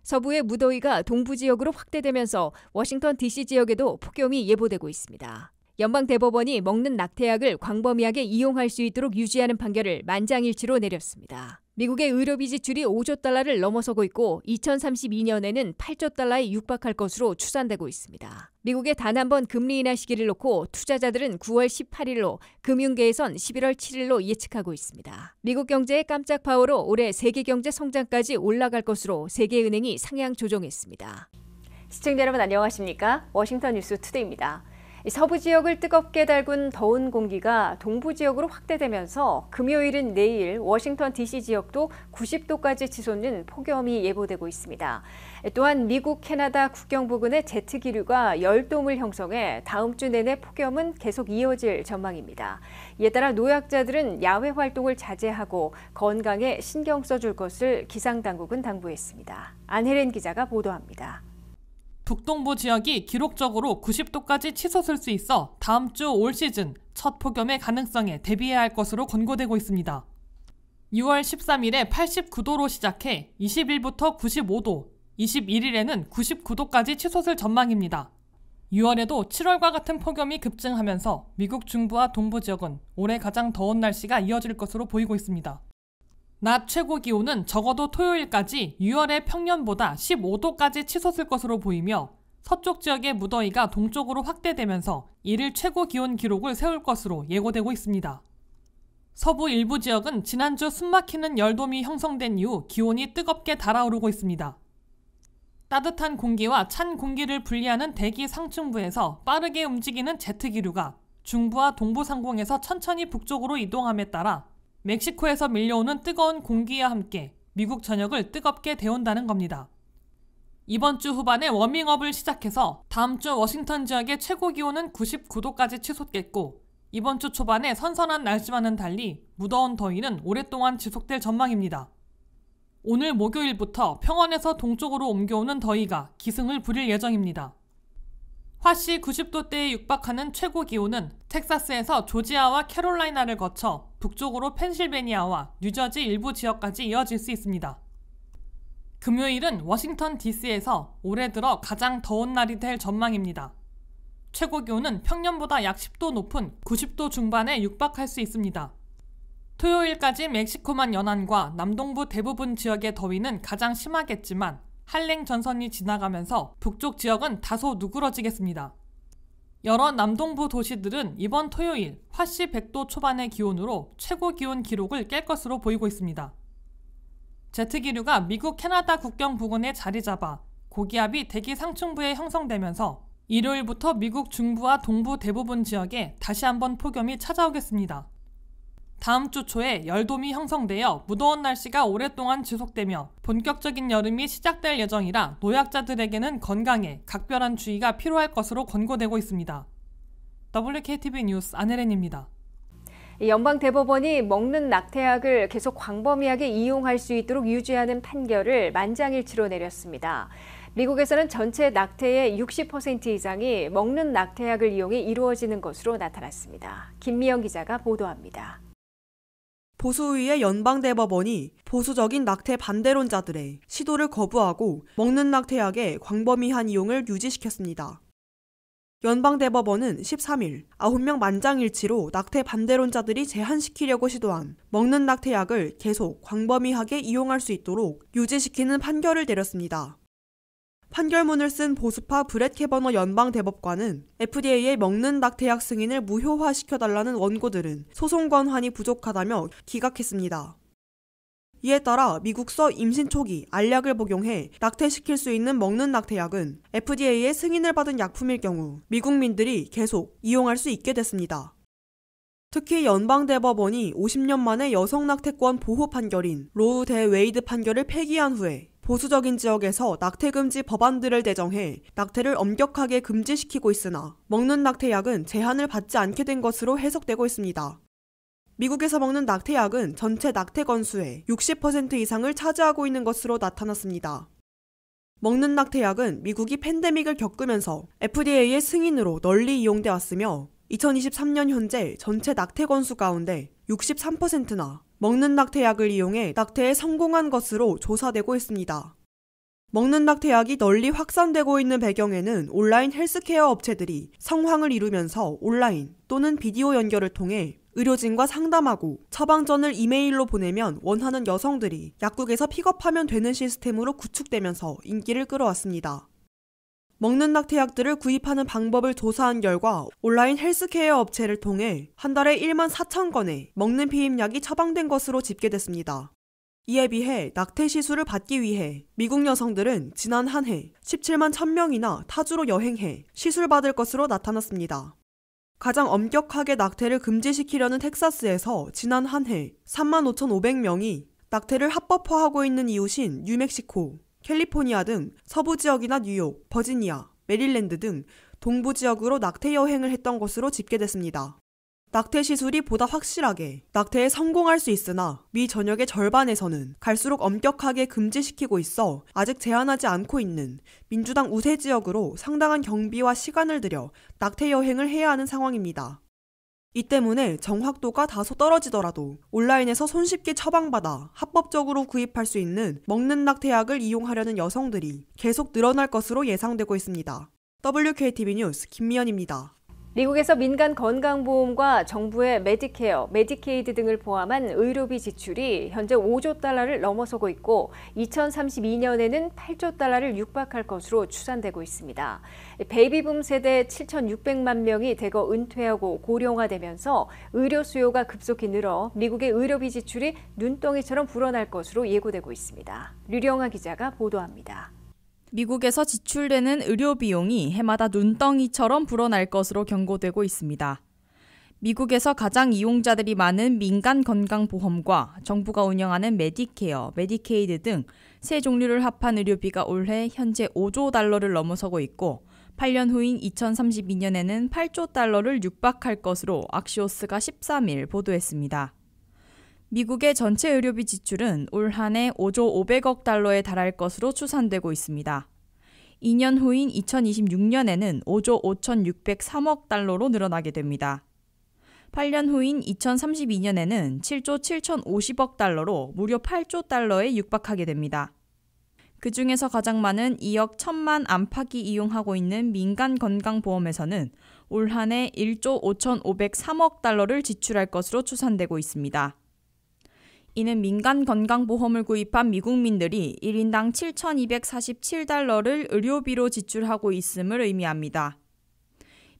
서부의 무더위가 동부 지역으로 확대되면서 워싱턴 DC 지역에도 폭염이 예보되고 있습니다. 연방대법원이 먹는 낙태약을 광범위하게 이용할 수 있도록 유지하는 판결을 만장일치로 내렸습니다. 미국의 의료비 지출이 5조 달러를 넘어서고 있고 2032년에는 8조 달러에 육박할 것으로 추산되고 있습니다. 미국의 단 한 번 금리 인하 시기를 놓고 투자자들은 9월 18일로, 금융계에선 11월 7일로 예측하고 있습니다. 미국 경제의 깜짝 파워로 올해 세계 경제 성장까지 올라갈 것으로 세계은행이 상향 조정했습니다. 시청자 여러분 안녕하십니까? 워싱턴 뉴스 투데이입니다. 서부 지역을 뜨겁게 달군 더운 공기가 동부 지역으로 확대되면서 금요일인 내일 워싱턴 DC 지역도 90도까지 치솟는 폭염이 예보되고 있습니다. 또한 미국, 캐나다 국경 부근의 제트기류가 열돔을 형성해 다음 주 내내 폭염은 계속 이어질 전망입니다. 이에 따라 노약자들은 야외 활동을 자제하고 건강에 신경 써줄 것을 기상당국은 당부했습니다. 안혜린 기자가 보도합니다. 북동부 지역이 기록적으로 90도까지 치솟을 수 있어 다음 주 올 시즌 첫 폭염의 가능성에 대비해야 할 것으로 권고되고 있습니다. 6월 13일에 89도로 시작해 20일부터 95도, 21일에는 99도까지 치솟을 전망입니다. 6월에도 7월과 같은 폭염이 급증하면서 미국 중부와 동부 지역은 올해 가장 더운 날씨가 이어질 것으로 보이고 있습니다. 낮 최고 기온은 적어도 토요일까지 6월의 평년보다 15도까지 치솟을 것으로 보이며 서쪽 지역의 무더위가 동쪽으로 확대되면서 일일 최고 기온 기록을 세울 것으로 예고되고 있습니다. 서부 일부 지역은 지난주 숨막히는 열돔이 형성된 이후 기온이 뜨겁게 달아오르고 있습니다. 따뜻한 공기와 찬 공기를 분리하는 대기 상층부에서 빠르게 움직이는 제트기류가 중부와 동부 상공에서 천천히 북쪽으로 이동함에 따라 멕시코에서 밀려오는 뜨거운 공기와 함께 미국 전역을 뜨겁게 데운다는 겁니다. 이번 주 후반에 워밍업을 시작해서 다음 주 워싱턴 지역의 최고 기온은 99도까지 치솟겠고 이번 주 초반에 선선한 날씨와는 달리 무더운 더위는 오랫동안 지속될 전망입니다. 오늘 목요일부터 평원에서 동쪽으로 옮겨오는 더위가 기승을 부릴 예정입니다. 화씨 90도대에 육박하는 최고 기온은 텍사스에서 조지아와 캐롤라이나를 거쳐 북쪽으로 펜실베니아와 뉴저지 일부 지역까지 이어질 수 있습니다. 금요일은 워싱턴 DC에서 올해 들어 가장 더운 날이 될 전망입니다. 최고 기온은 평년보다 약 10도 높은 90도 중반에 육박할 수 있습니다. 토요일까지 멕시코만 연안과 남동부 대부분 지역의 더위는 가장 심하겠지만 한랭 전선이 지나가면서 북쪽 지역은 다소 누그러지겠습니다. 여러 남동부 도시들은 이번 토요일 화씨 100도 초반의 기온으로 최고 기온 기록을 깰 것으로 보이고 있습니다. 제트기류가 미국 캐나다 국경 부근에 자리 잡아 고기압이 대기 상층부에 형성되면서 일요일부터 미국 중부와 동부 대부분 지역에 다시 한번 폭염이 찾아오겠습니다. 다음 주 초에 열돔이 형성되어 무더운 날씨가 오랫동안 지속되며 본격적인 여름이 시작될 예정이라 노약자들에게는 건강에 각별한 주의가 필요할 것으로 권고되고 있습니다. WKTV 뉴스 안혜린입니다. 연방대법원이 먹는 낙태약을 계속 광범위하게 이용할 수 있도록 유지하는 판결을 만장일치로 내렸습니다. 미국에서는 전체 낙태의 60% 이상이 먹는 낙태약을 이용해 이루어지는 것으로 나타났습니다. 김미영 기자가 보도합니다. 보수의회 연방대법원이 보수적인 낙태 반대론자들의 시도를 거부하고 먹는 낙태약의 광범위한 이용을 유지시켰습니다. 연방대법원은 13일 9명 만장일치로 낙태 반대론자들이 제한시키려고 시도한 먹는 낙태약을 계속 광범위하게 이용할 수 있도록 유지시키는 판결을 내렸습니다. 판결문을 쓴 보수파 브렛 캐버너 연방대법관은 FDA의 먹는 낙태약 승인을 무효화시켜달라는 원고들은 소송 권한이 부족하다며 기각했습니다. 이에 따라 미국서 임신 초기 알약을 복용해 낙태시킬 수 있는 먹는 낙태약은 FDA의 승인을 받은 약품일 경우 미국민들이 계속 이용할 수 있게 됐습니다. 특히 연방대법원이 50년 만에 여성 낙태권 보호 판결인 로우 대 웨이드 판결을 폐기한 후에 보수적인 지역에서 낙태 금지 법안들을 제정해 낙태를 엄격하게 금지시키고 있으나 먹는 낙태약은 제한을 받지 않게 된 것으로 해석되고 있습니다. 미국에서 먹는 낙태약은 전체 낙태 건수의 60% 이상을 차지하고 있는 것으로 나타났습니다. 먹는 낙태약은 미국이 팬데믹을 겪으면서 FDA의 승인으로 널리 이용돼 왔으며 2023년 현재 전체 낙태 건수 가운데 63%나 먹는 낙태약을 이용해 낙태에 성공한 것으로 조사되고 있습니다. 먹는 낙태약이 널리 확산되고 있는 배경에는 온라인 헬스케어 업체들이 성황을 이루면서 온라인 또는 비디오 연결을 통해 의료진과 상담하고 처방전을 이메일로 보내면 원하는 여성들이 약국에서 픽업하면 되는 시스템으로 구축되면서 인기를 끌어왔습니다. 먹는 낙태약들을 구입하는 방법을 조사한 결과 온라인 헬스케어 업체를 통해 한 달에 1만 4천 건의 먹는 피임약이 처방된 것으로 집계됐습니다. 이에 비해 낙태 시술을 받기 위해 미국 여성들은 지난 한 해 17만 1,000명이나 타주로 여행해 시술받을 것으로 나타났습니다. 가장 엄격하게 낙태를 금지시키려는 텍사스에서 지난 한 해 3만 5,500명이 낙태를 합법화하고 있는 이웃인 뉴멕시코, 캘리포니아 등 서부 지역이나 뉴욕, 버지니아, 메릴랜드 등 동부 지역으로 낙태 여행을 했던 것으로 집계됐습니다. 낙태 시술이 보다 확실하게 낙태에 성공할 수 있으나 미 전역의 절반에서는 갈수록 엄격하게 금지시키고 있어 아직 제한하지 않고 있는 민주당 우세 지역으로 상당한 경비와 시간을 들여 낙태 여행을 해야 하는 상황입니다. 이 때문에 정확도가 다소 떨어지더라도 온라인에서 손쉽게 처방받아 합법적으로 구입할 수 있는 먹는 낙태약을 이용하려는 여성들이 계속 늘어날 것으로 예상되고 있습니다. WKTV 뉴스 김미연입니다. 미국에서 민간 건강보험과 정부의 메디케어, 메디케이드 등을 포함한 의료비 지출이 현재 5조 달러를 넘어서고 있고 2032년에는 8조 달러를 육박할 것으로 추산되고 있습니다. 베이비붐 세대 7,600만 명이 대거 은퇴하고 고령화되면서 의료 수요가 급속히 늘어 미국의 의료비 지출이 눈덩이처럼 불어날 것으로 예고되고 있습니다. 류령아 기자가 보도합니다. 미국에서 지출되는 의료 비용이 해마다 눈덩이처럼 불어날 것으로 경고되고 있습니다. 미국에서 가장 이용자들이 많은 민간 건강보험과 정부가 운영하는 메디케어, 메디케이드 등 세 종류를 합한 의료비가 올해 현재 5조 달러를 넘어서고 있고 8년 후인 2032년에는 8조 달러를 육박할 것으로 악시오스가 13일 보도했습니다. 미국의 전체 의료비 지출은 올 한 해 5조 500억 달러에 달할 것으로 추산되고 있습니다. 2년 후인 2026년에는 5조 5,603억 달러로 늘어나게 됩니다. 8년 후인 2032년에는 7조 7,050억 달러로 무려 8조 달러에 육박하게 됩니다. 그 중에서 가장 많은 2억 1천만 안팎이 이용하고 있는 민간 건강보험에서는 올 한 해 1조 5,503억 달러를 지출할 것으로 추산되고 있습니다. 이는 민간 건강보험을 구입한 미국민들이 1인당 7,247달러를 의료비로 지출하고 있음을 의미합니다.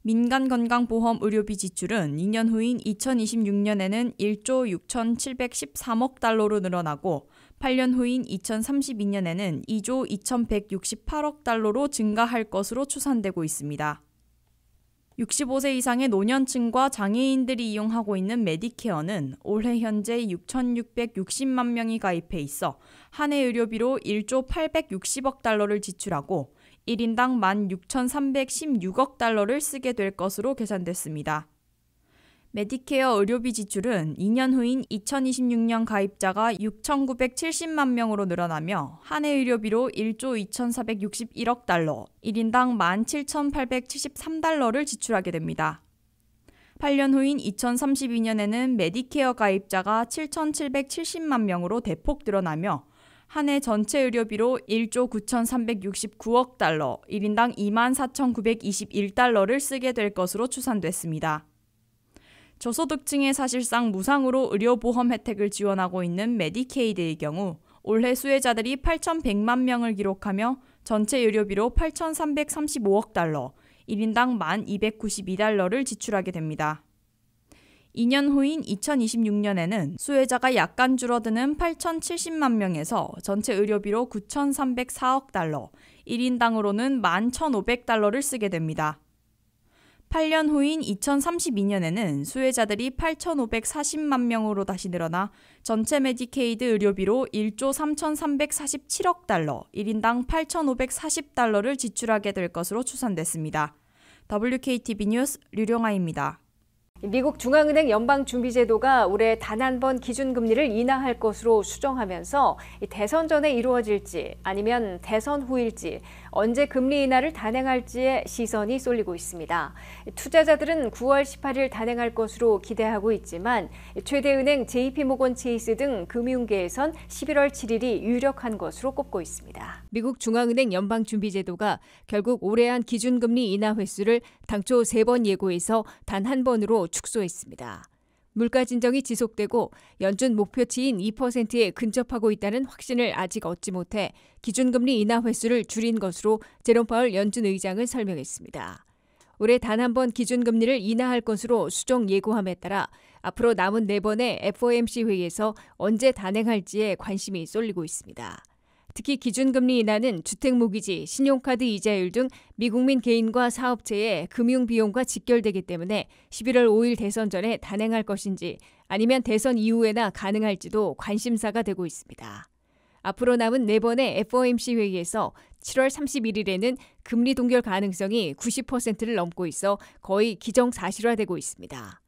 민간 건강보험 의료비 지출은 2년 후인 2026년에는 1조 6,713억 달러로 늘어나고 8년 후인 2032년에는 2조 2,168억 달러로 증가할 것으로 추산되고 있습니다. 65세 이상의 노년층과 장애인들이 이용하고 있는 메디케어는 올해 현재 6,660만 명이 가입해 있어 한 해 의료비로 1조 860억 달러를 지출하고 1인당 16,316억 달러를 쓰게 될 것으로 계산됐습니다. 메디케어 의료비 지출은 2년 후인 2026년 가입자가 6,970만 명으로 늘어나며 한 해 의료비로 1조 2,461억 달러, 1인당 17,873달러를 지출하게 됩니다. 8년 후인 2032년에는 메디케어 가입자가 7,770만 명으로 대폭 늘어나며 한 해 전체 의료비로 1조 9,369억 달러, 1인당 24,921달러를 쓰게 될 것으로 추산됐습니다. 저소득층에 사실상 무상으로 의료보험 혜택을 지원하고 있는 메디케이드의 경우 올해 수혜자들이 8,100만 명을 기록하며 전체 의료비로 8,335억 달러, 1인당 1,292달러를 지출하게 됩니다. 2년 후인 2026년에는 수혜자가 약간 줄어드는 8,070만 명에서 전체 의료비로 9,304억 달러, 1인당으로는 11,500달러를 쓰게 됩니다. 8년 후인 2032년에는 수혜자들이 8,540만 명으로 다시 늘어나 전체 메디케이드 의료비로 1조 3,347억 달러, 1인당 8,540달러를 지출하게 될 것으로 추산됐습니다. WKTV 뉴스 류령아입니다. 미국 중앙은행 연방준비제도가 올해 단 한 번 기준금리를 인하할 것으로 수정하면서 대선 전에 이루어질지 아니면 대선 후일지 언제 금리 인하를 단행할지에 시선이 쏠리고 있습니다. 투자자들은 9월 18일 단행할 것으로 기대하고 있지만 최대 은행 JP모건 체이스 등 금융계에선 11월 7일이 유력한 것으로 꼽고 있습니다. 미국 중앙은행 연방준비제도가 결국 올해 한 기준금리 인하 횟수를 당초 3번 예고해서 단 한 번으로 축소했습니다. 물가 진정이 지속되고 연준 목표치인 2%에 근접하고 있다는 확신을 아직 얻지 못해 기준금리 인하 횟수를 줄인 것으로 제롬 파월 연준 의장은 설명했습니다. 올해 단 한 번 기준금리를 인하할 것으로 수정 예고함에 따라 앞으로 남은 4번의 FOMC 회의에서 언제 단행할지에 관심이 쏠리고 있습니다. 특히 기준금리 인하는 주택모기지, 신용카드 이자율 등 미국민 개인과 사업체의 금융비용과 직결되기 때문에 11월 5일 대선 전에 단행할 것인지 아니면 대선 이후에나 가능할지도 관심사가 되고 있습니다. 앞으로 남은 4번의 FOMC 회의에서 7월 31일에는 금리 동결 가능성이 90%를 넘고 있어 거의 기정사실화되고 있습니다.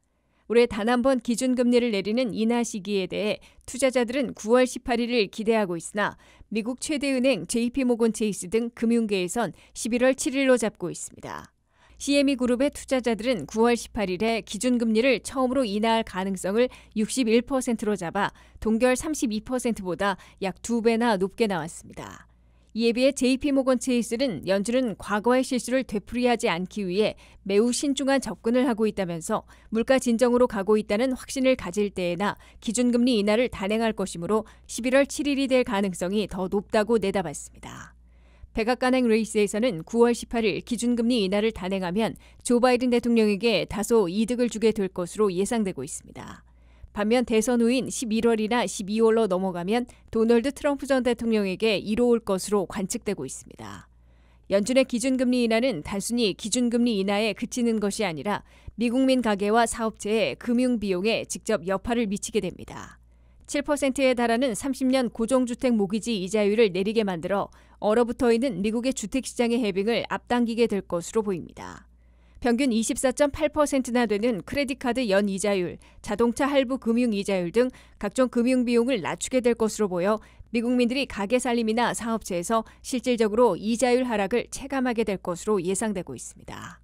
올해 단 한 번 기준금리를 내리는 인하 시기에 대해 투자자들은 9월 18일을 기대하고 있으나 미국 최대은행 JP모건 체이스 등 금융계에선 11월 7일로 잡고 있습니다. CME 그룹의 투자자들은 9월 18일에 기준금리를 처음으로 인하할 가능성을 61%로 잡아 동결 32%보다 약 2배나 높게 나왔습니다. 이에 비해 JP모건 체이스는 연준은 과거의 실수를 되풀이하지 않기 위해 매우 신중한 접근을 하고 있다면서 물가 진정으로 가고 있다는 확신을 가질 때에나 기준금리 인하를 단행할 것이므로 11월 7일이 될 가능성이 더 높다고 내다봤습니다. 백악관행 레이스에서는 9월 18일 기준금리 인하를 단행하면 조 바이든 대통령에게 다소 이득을 주게 될 것으로 예상되고 있습니다. 반면 대선 후인 11월이나 12월로 넘어가면 도널드 트럼프 전 대통령에게 이로울 것으로 관측되고 있습니다. 연준의 기준금리 인하는 단순히 기준금리 인하에 그치는 것이 아니라 미국민 가계와 사업체의 금융비용에 직접 여파를 미치게 됩니다. 7%에 달하는 30년 고정주택 모기지 이자율을 내리게 만들어 얼어붙어 있는 미국의 주택시장의 해빙을 앞당기게 될 것으로 보입니다. 평균 24.8%나 되는 크레딧카드 연이자율, 자동차 할부 금융 이자율 등 각종 금융비용을 낮추게 될 것으로 보여 미국민들이 가게 살림이나 사업체에서 실질적으로 이자율 하락을 체감하게 될 것으로 예상되고 있습니다.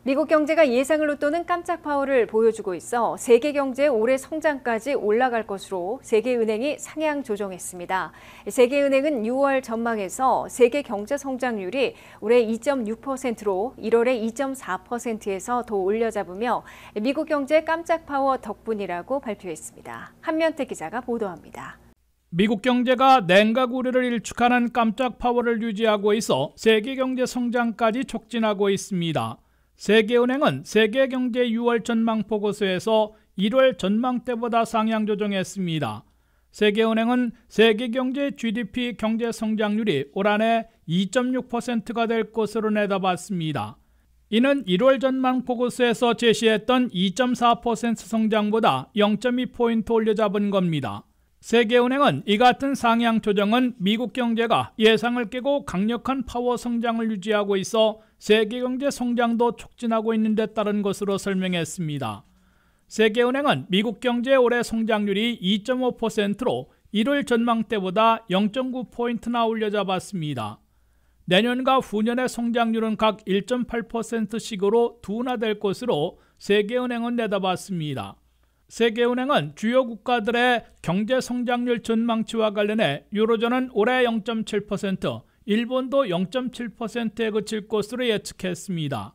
미국 경제가 예상을 웃도는 깜짝 파워를 보여주고 있어 세계 경제의 올해 성장까지 올라갈 것으로 세계은행이 상향 조정했습니다. 세계은행은 6월 전망에서 세계 경제 성장률이 올해 2.6%로 1월에 2.4%에서 더 올려잡으며 미국 경제의 깜짝 파워 덕분이라고 발표했습니다. 한면태 기자가 보도합니다. 미국 경제가 냉각 우려를 일축하는 깜짝 파워를 유지하고 있어 세계 경제 성장까지 촉진하고 있습니다. 세계은행은 세계경제 6월 전망 보고서에서 1월 전망 때보다 상향 조정했습니다. 세계은행은 세계경제 GDP 경제 성장률이 올 한해 2.6%가 될 것으로 내다봤습니다. 이는 1월 전망 보고서에서 제시했던 2.4% 성장보다 0.2포인트 올려잡은 겁니다. 세계은행은 이 같은 상향 조정은 미국 경제가 예상을 깨고 강력한 파워 성장을 유지하고 있어 세계 경제 성장도 촉진하고 있는 데 따른 것으로 설명했습니다. 세계은행은 미국 경제 올해 성장률이 2.5%로 1월 전망 때보다 0.9포인트나 올려잡았습니다. 내년과 후년의 성장률은 각 1.8%씩으로 둔화될 것으로 세계은행은 내다봤습니다. 세계은행은 주요 국가들의 경제 성장률 전망치와 관련해 유로존은 올해 0.7%, 일본도 0.7%에 그칠 것으로 예측했습니다.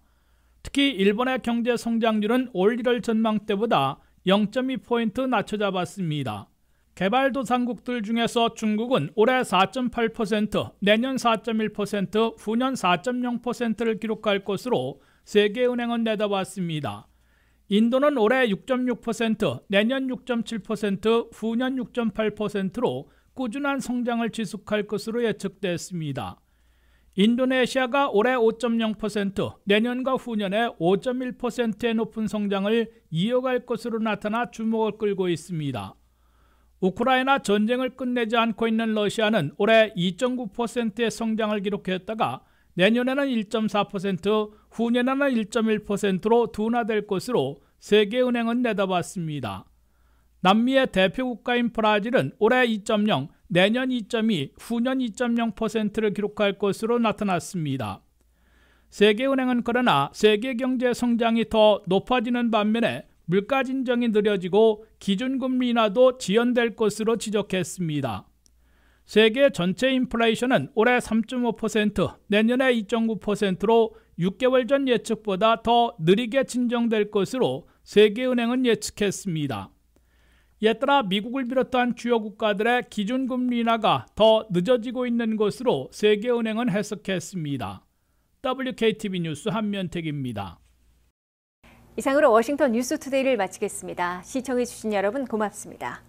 특히 일본의 경제 성장률은 올 1월 전망 때보다 0.2포인트 낮춰 잡았습니다. 개발도상국들 중에서 중국은 올해 4.8%, 내년 4.1%, 후년 4.0%를 기록할 것으로 세계은행은 내다봤습니다. 인도는 올해 6.6%, 내년 6.7%, 후년 6.8%로 꾸준한 성장을 지속할 것으로 예측됐습니다. 인도네시아가 올해 5.0%, 내년과 후년에 5.1%의 높은 성장을 이어갈 것으로 나타나 주목을 끌고 있습니다. 우크라이나 전쟁을 끝내지 않고 있는 러시아는 올해 2.9%의 성장을 기록했다가 내년에는 1.4%, 후년에는 1.1%로 둔화될 것으로 세계은행은 내다봤습니다. 남미의 대표 국가인 브라질은 올해 2.0, 내년 2.2, 후년 2.0%를 기록할 것으로 나타났습니다. 세계은행은 그러나 세계 경제 성장이 더 높아지는 반면에 물가 진정이 느려지고 기준금리 인하도 지연될 것으로 지적했습니다. 세계 전체 인플레이션은 올해 3.5%, 내년에 2.9%로 6개월 전 예측보다 더 느리게 진정될 것으로 세계은행은 예측했습니다. 이에 따라 미국을 비롯한 주요 국가들의 기준금리 인하가 더 늦어지고 있는 것으로 세계은행은 해석했습니다. WKTV 뉴스 한면택입니다. 이상으로 워싱턴 뉴스투데이를 마치겠습니다. 시청해주신 여러분 고맙습니다.